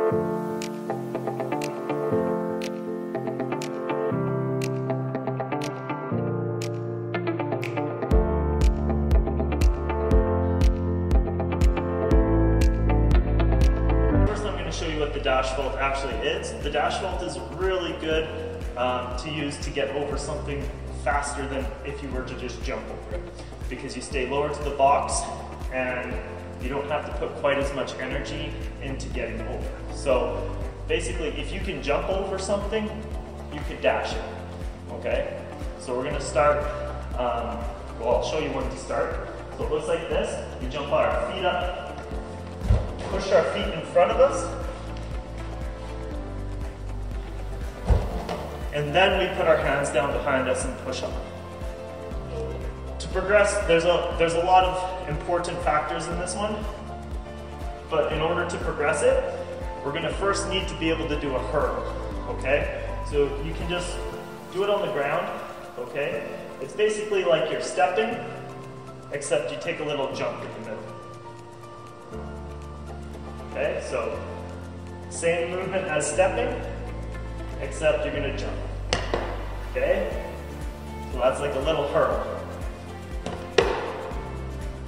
Show you what the dash vault actually is. The dash vault is really good to use to get over something faster than if you were to just jump over it, because you stay lower to the box and you don't have to put quite as much energy into getting over. So basically, if you can jump over something, you could dash it, okay? So we're gonna start, well, I'll show you when to start. So it looks like this. We jump our feet up, push our feet in front of us, and then we put our hands down behind us and push up. To progress, there's a lot of important factors in this one, but in order to progress it, we're gonna first need to be able to do a hurdle, okay? So you can just do it on the ground, okay? It's basically like you're stepping, except you take a little jump in the middle. Okay, so same movement as stepping, except you're gonna jump. Okay? So that's like a little hurdle.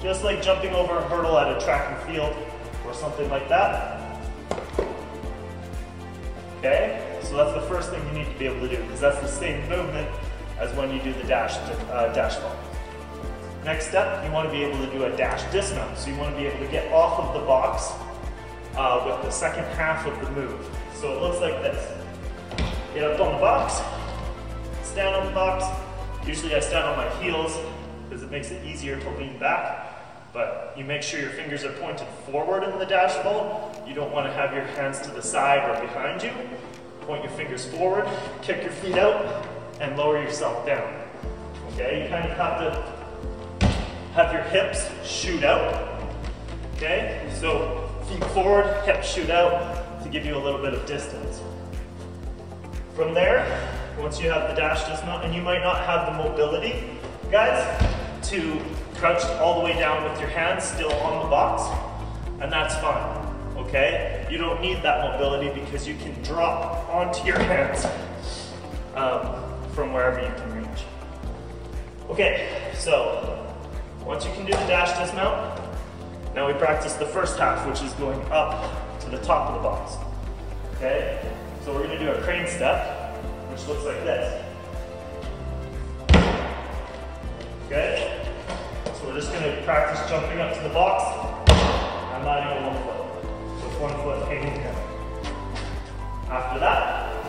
Just like jumping over a hurdle at a track and field or something like that. Okay? So that's the first thing you need to be able to do, because that's the same movement as when you do the dash vault. Next step, you want to be able to do a dash dismount. So you want to be able to get off of the box with the second half of the move. So it looks like this. Get up on the box, stand on the box. Usually I stand on my heels because it makes it easier to lean back, but you make sure your fingers are pointed forward in the dash vault. You don't want to have your hands to the side or behind you. Point your fingers forward, kick your feet out, and lower yourself down. Okay, you kind of have to have your hips shoot out. Okay, so feet forward, hips shoot out to give you a little bit of distance. From there, once you have the dash dismount, and you might not have the mobility, guys, to crouch all the way down with your hands still on the box, and that's fine, okay? You don't need that mobility because you can drop onto your hands from wherever you can reach. Okay, so once you can do the dash dismount, now we practice the first half, which is going up to the top of the box, okay? So we're gonna do a crane step, which looks like this. Okay? So we're just gonna practice jumping up to the box and landing on one foot, with one foot hanging down. After that,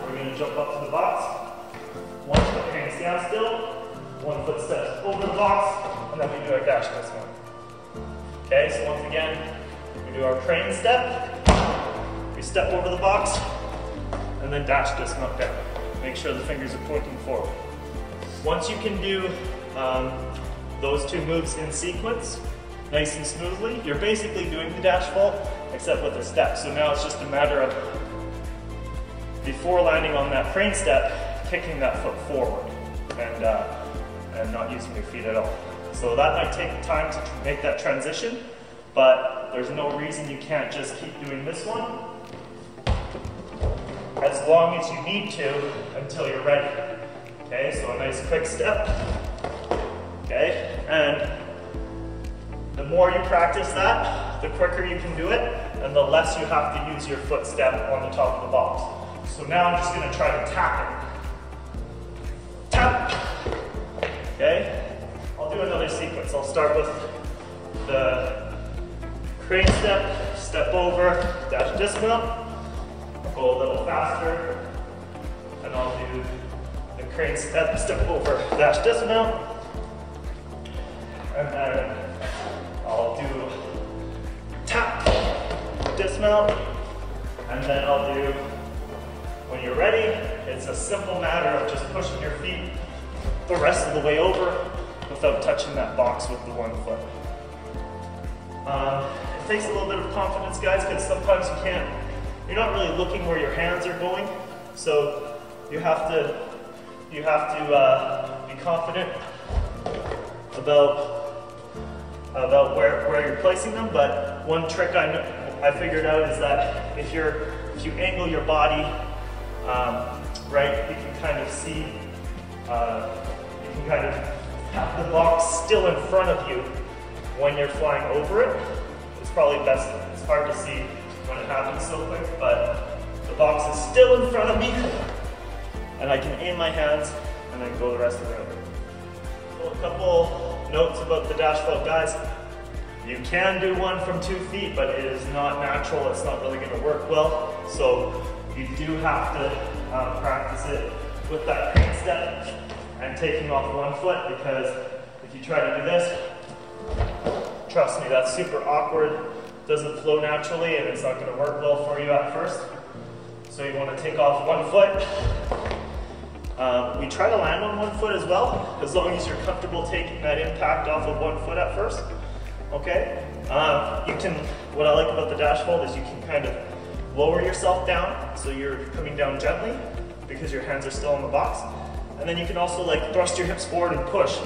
we're gonna jump up to the box, one foot hangs down still, one foot steps over the box, and then we do our dash dismount. Okay, so once again, we do our crane step, we step over the box, and then dash dismount down. Make sure the fingers are pointing forward. Once you can do those two moves in sequence, nice and smoothly, you're basically doing the dash vault, except with a step. So now it's just a matter of, before landing on that crane step, kicking that foot forward and not using your feet at all. So that might take time to make that transition, but there's no reason you can't just keep doing this one as long as you need to until you're ready. Okay, so a nice quick step. Okay, and the more you practice that, the quicker you can do it, and the less you have to use your foot step on the top of the box. So now I'm just gonna try to tap it. Tap. Okay, I'll do another sequence. I'll start with the crane step, step over, dash dismount. Go a little faster, and I'll do the crane step, step over, dash dismount, and then I'll do tap, dismount, and then I'll do, when you're ready, it's a simple matter of just pushing your feet the rest of the way over without touching that box with the one foot. It takes a little bit of confidence, guys, because sometimes you're not really looking where your hands are going, so you have to be confident about where you're placing them. But one trick I I figured out is that if you angle your body, right, you can kind of see, you can kind of have the box still in front of you when you're flying over it. It's probably best, it's hard to see when it happens so quick, but the box is still in front of me, and I can aim my hands and then go the rest of the way. So a couple notes about the dash vault, guys. You can do one from 2 feet, but it is not natural. It's not really going to work well. So you do have to practice it with that crane step and taking off 1 foot, because if you try to do this, trust me, that's super awkward. Doesn't flow naturally, and it's not going to work well for you at first. So you want to take off 1 foot. We try to land on 1 foot as well, as long as you're comfortable taking that impact off of 1 foot at first. Okay, what I like about the dash vault is you can kind of lower yourself down, so you're coming down gently because your hands are still in the box. And then you can also like thrust your hips forward and push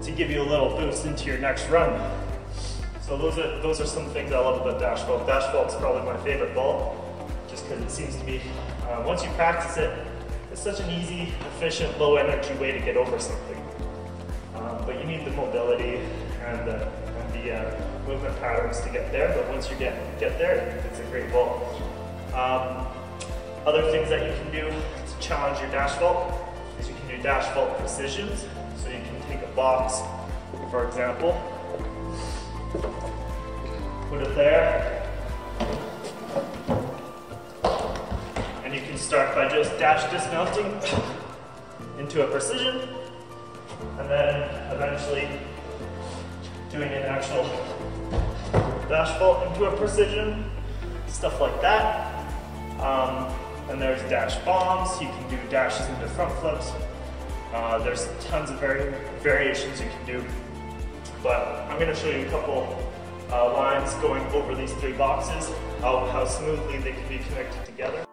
to give you a little boost into your next run. So those are some things I love about dash vault. Dash vault's probably my favorite vault, just because it seems to be, once you practice it, it's such an easy, efficient, low energy way to get over something. But you need the mobility and the movement patterns to get there, but once you get there, it's a great vault. Other things that you can do to challenge your dash vault is you can do dash vault precisions. So you can take a box, for example, put it there, and you can start by just dash dismounting into a precision, and then eventually doing an actual dash vault into a precision, stuff like that. And there's dash bombs. You can do dashes into front flips. There's tons of variations you can do. But I'm going to show you a couple lines going over these 3 boxes, how smoothly they can be connected together.